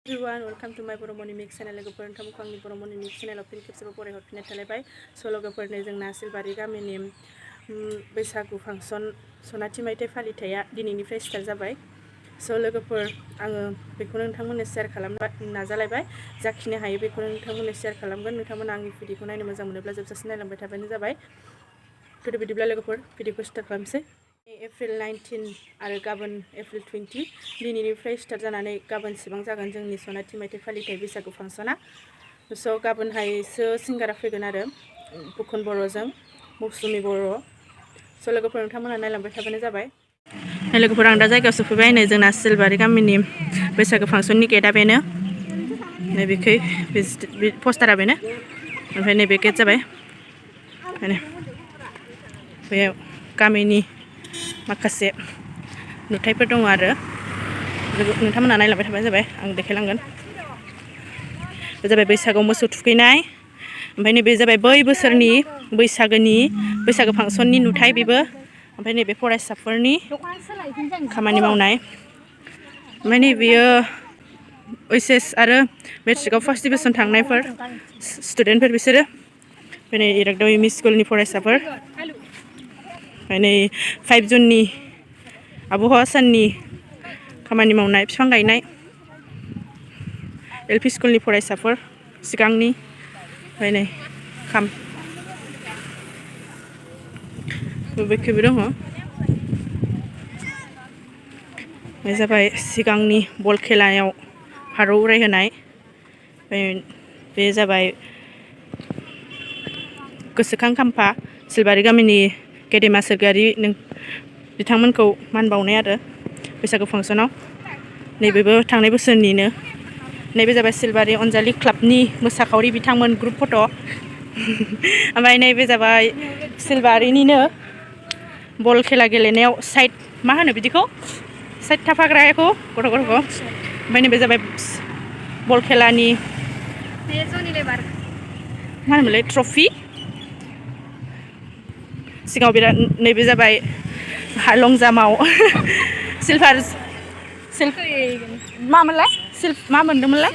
Everyone, welcome to my Boromoni Mix channel. लोगोफोर नोंथांमोनखौ आंनि Boromoni Mix channel फिन खेबसेबाव बरायहरफिननाय थालायबाय। लोगोफोरनो जोंना सिलबारि गामिनि बैसागु फांसन सनाथि मायथाइ फालिथाया दिनैनिफ्राय स्टार्ट जाबाय। लोगोफोर आङो बेखौनो नोंथांमोननो शेयार खालामनो नाजालायबाय। जाखिनि हायो बेखौनो नोंथांमोननो शेयार खालामगोन। नोंथांमोना आंनि भिडिअखौ नायनो मोजां मोनोब्ला जोबजासिम नायलांबाय थाबानो जाबाय। बिदिब्ला लोगोफोर भिडिअखौ स्टार्ट खालामसै। एप्रिल 19 आरो गाबोन एप्रिल 20 दिनैनिफ्राय स्टार्ट जानानै गाबोनसिबां जागोन जोंनि सनाथि मायथाइ फालिथाय बैसागु फांसना। गाबोनहायसो सिंगारा फैगोन आरो बुखुन बर'जों मौसुमि बर'। लोगोफोर नोंथांमोना नायलांबाय थाबानो जाबाय। लोगोफोर आं दा जायगायाव सफैबाय। नै जोंना सिलबारि गामिनि बैसागु फांसननि गेटआ बेनो। नैबेखै पस्टारा बेनो। ओमफ्राय नैबे गेट जाबाय। बे गामिनि माखासे नुथायफोर दङ आरो नोंथांमोना नायलांबाय थाबानो जाबाय। आं देखायलांगोन। बे जाबाय बैसागुआव मोसौ थुखैनाय। ओमफ्राय नैबे जाबाय बै बोसोरनि बैसागु फांसननि नुथाय बेबो। ओमफ्राय नैबे फरायसाफोरनि खामानि मावनाय। ओमफ्राय नैबेयो OHS आरो मेट्रिकआव फार्स्ट डिभिजन थांनायफोर स्टुडेन्टफोर बिसोरो। ओमफ्राय नै इरागदाव एम इ स्कुलनि फरायसाफोर। ओमफ्राय नै 5 जुननि आबहावा साननि खामानि मावनाय बिफां गायनाय LP स्कुलनि फरायसाफोर सिगांनि। ओमफ्राय नै खाम बेखेबो दङ। बे जाबाय सिगांनि बल खेलायाव फारौ उरायहोनाय। बे जाबाय गोसोखां खाम्फा सिलबारि गामिनि गेदेमा सोरगोयारि बिथांमोनखौ मान बावनाय आरो बैसागु फांसनाव। नैबेबो थांनाय बोसोरनिनो। नैबे जाबाय सिलबारि अनजालि क्लाबनि मोसाखावरि बिथांमोन ग्रुप फट'। ओमफ्राय नैबे जाबाय सिलबारिनिनो बल खेला गेलेनायाव साइड मा होनो बिदिखौ साइड थाफाग्राखौ गथ'फोरखौ। ओमफ्राय नैबे जाबाय बल खेलानि मा होनोमोनलाय ट्रफि। सिगाङाव बिराद नैबे जाबाय लं जाम्पआव मा मोनदोंमोनलाय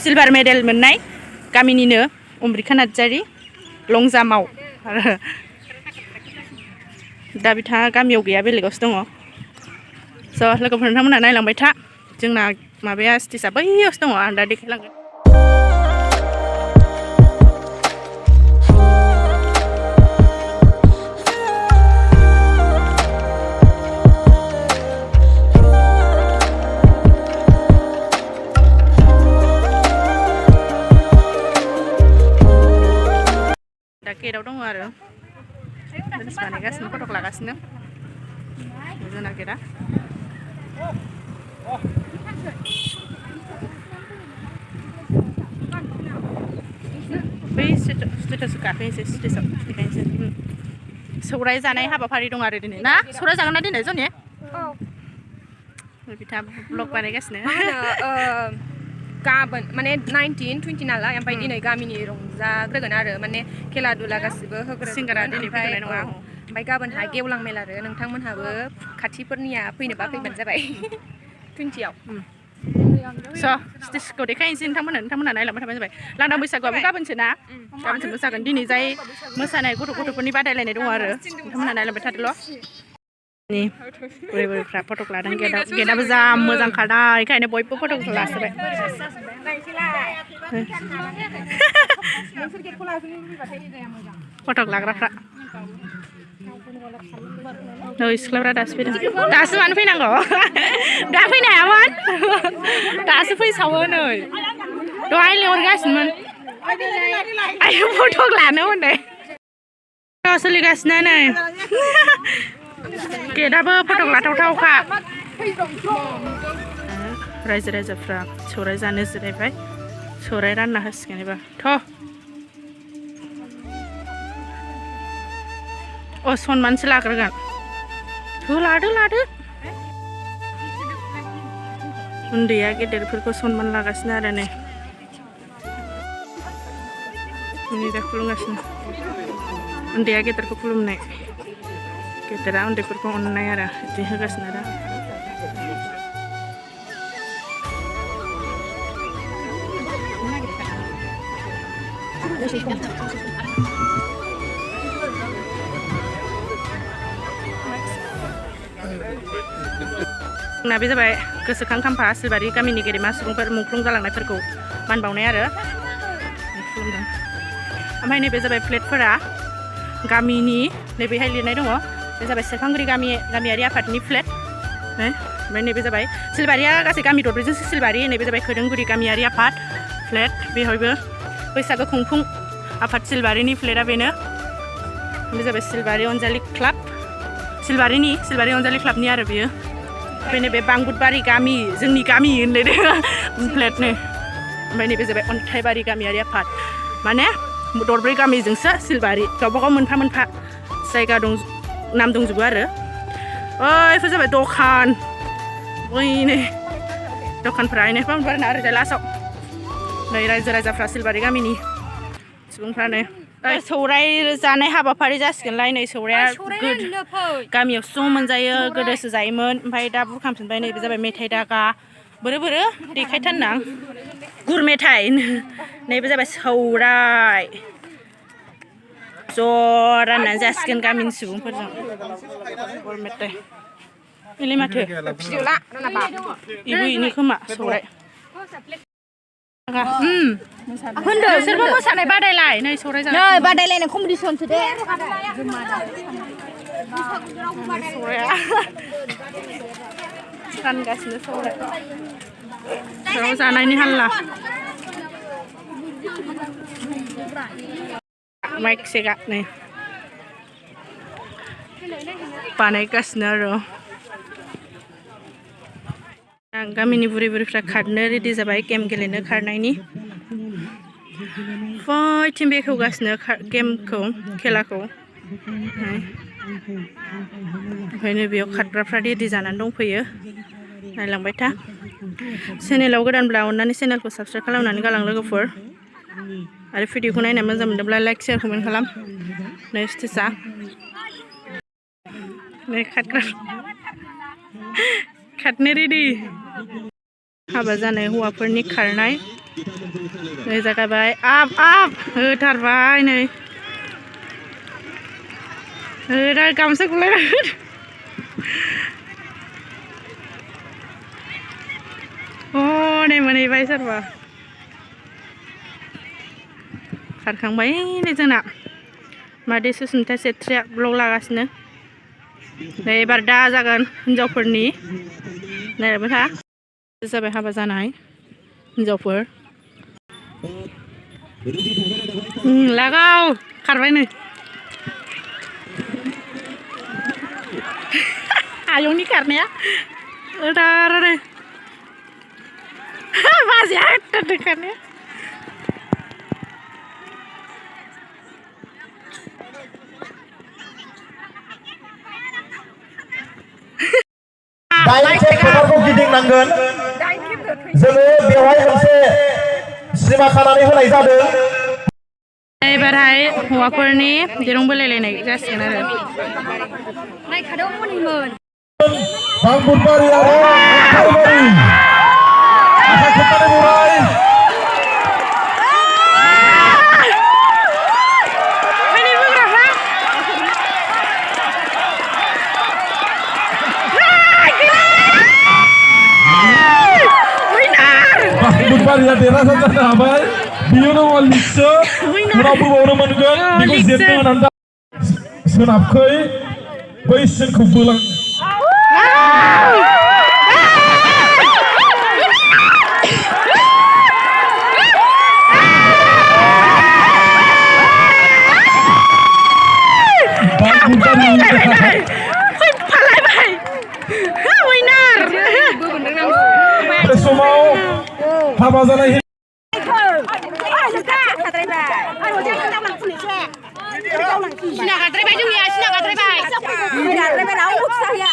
सिलभार मेडेल मोननाय गामिनिनो अम्रिका नार्जारि लं जाम्पआव। दा बिथाङा गामियाव गैया, बेलेगावसो दङ। लोगोफोर नोंथांमोनहा नायलांबाय था। जोंना माबाया स्टेजआ बैयावसो दङ। आं दा देखायलांगोन। दा गेटआव दङ आरो रिल्स बानायगासिनो, फटक लागासिनो जोंना गेटआ। बै स्टेटास गाखोनोसै, स्टेजाव देखायनोसै। सौराय जानाय हाबाफारि दं आरो दिनै ना? सौराय जागोन ना दिनै जनि? बिथाङा ब्लग बानायगासिनो। गाबोन माने 19, 20 नालाय। ओमफ्राय दिनै गामिनि रंजाग्रोगोन आरो माने खेला दुला गासिबो होग्रोगोन। ओमफ्राय गाबोनहा गेवलां मेल आरो नोंथांमोनहाबो खाथिफोरनिया फैनोबा फैबानो जाबाय 20आव। स्टेजखौ देखायनोसै नोंथांमोनहा नायलांबाय थाबानो जाबाय। लांदां बैसागुआबो गाबोनसो ना? गाबोनसो मोसागोन। दिनै जाय मोसानाय गथ'फोरनि बादायलायनाय दङ आरो नोंथांमोनहा नायलांबाय थादोल'। बुरै बुरैफ्रा फटक लादों गेटआव। गेटआबो जा मोजांखाना, बेखायनो बयबो फटकखौ लासोबाय। फटक लाग्राफ्रा नै सिख्लाफ्रा दासो फैदों। दासो मानो फैनांगौ? दा फैनो हायामोन? दासो फैसावो नै। दहाय लिंहरगासिनोमोन। आयौ फटक लानो होनदों। सोलिगासिनो नै गेटआबो फटक लाथावथावखा। रायजो राजाफ्रा सौराय जानो जिरायबाय। सौराय रानना होसिगोन एबार। सनमानसो लाग्रोगोन। लादो। उन्दैया गेदेरफोरखौ सनमान लागासिनो आरो नै। दा खुलुमगासिनो। उन्दैया गेदेरखौ खुलुमनाय, गेदेरा उन्दैफोरखौ अननाय आरो बिदि होगासिनो आरो। ना बे जाबाय गोसोखां खाम्फा सिलबारि गामिनि गेदेमा सुबुंफोर मुंख्लं जालांनायफोरखौ मान बावनाय आरो खुलुमदों ओमफ्राय नैबे जाबाय फ्लेटफोरा गामिनि नैबेहाय लिरनाय दङ बे जाबाय सेरफांगुरि गामियारि आफादनि फ्लेट ओमफ्राय नैबे जाबाय सिलबारिया गासै गामि दरब्रैजोंसो सिलबारि नैबे जाबाय खोदोंगुरि गामियारि आफाद फ्लेट बेवहायबो बैसागो खुंफुं आफाद सिलबारिनि फ्लेटआ बेनो बे जाबाय सिलबारि अनजालि क्लाब सिलबारि अनजालि क्लाबनि आरो बियो ओमफ्राय नैबे बांबुदबारि गामि जोंनि गामि होननाय फ्लेटनो ओमफ्राय नैबे जाबाय अन्थाइबारि गामियारि आफाद माने दरब्रै गामिजोंसो सिलबारि गावबागाव मोनफा मोनफा जायगा दं नाम दंजोबो आरो बेफोर जाबाय दखान नै दखानफ्रा बारना ओरैजाय लास्टआव नै रायजो राजाफ्रा सिलबारि गामिनि सुबुंफ्रानो सौराय जानाय हाबाफारि जासिगोनलाय नै सौराया गामियाव ज' मोनजायो गोदोसो जायोमोन ओमफ्राय दा बुरखांफिनबाय नैबे जाबाय मेथाइ दागा बोरो देखायथारनां गुर मेथाइ नैबे जाबाय सौराय ज' राननानै जासिगोन गामिनि सुबुंफोरजों गुर मेथाइ इलाय माथो इनि खोमा सौराय होनदों सोरबा मोसानाय बादायलाय नै सौराय जानाय नै बादायलायनाय कम्पिटिसनसो दे सौराया रानगासिनो सौराय जानायनि हाल्ला माइक सेगा नै बानायगासिनो आरो गामिनि बुरै बुरैफ्रा खारनो रेडि जाबाय गेम गेलेनो खारनायनि बयथिं बेखेवगासिनो गेमखौ खेलाखौ ओमफ्रायनो बेयाव खारग्राफ्रा रेडि जानानै दंफैयो नायलांबाय था चेनेलाव गोदानब्ला अननानै चेनेलखौ साबसक्राइब खालामनानै गालां लोगोफोर आरो भिडिअखौ नायना मोजां मोनदोंब्ला लाइक शेयार कमेन्ट खालाम नै स्टेजआ नै खारनो रेडि हाबा जानाय हौवाफोरनि खारनाय नै जागायबाय आप होथारबाय नै गामसाखौलाय नै मोनहैबाय सोरबा खारखांबाय नै जोंना मादै सुसमिता सेत्रिया ब्लग लागासिनो नै एबार दा जागोन हिन्जावफोरनि नायलांबाय था जाबाय हाबा जानाय हिन्जावफोर लागाव खारबाय नै आयंनि खारनाया ओदार बाजिया होथारदों खारनाया दाइन खेब फोथारखौ गिदिंनांगोन जोङो बेवहाय मोनसे सिमा खानानै होनाय जादों एबारहाय हौवाफोरनि दिरुं बोलायलायनाय जासिगोन आरो बांबुदबारि आरो अन्थाइबारि आखाइ खबनानै बराय बांबुदबारिया देरहासार जानो हाबाय बियो दङ लिगसो उनाव फैबावनो मोनगोन बेखौ जेननो होनानै सोनाबखै बै सिनखौ बोलां समाव हाबा जानाय सिना गाद्रायबाय जोंनिया सिना गाद्रायबाय रावबो खिथा गैया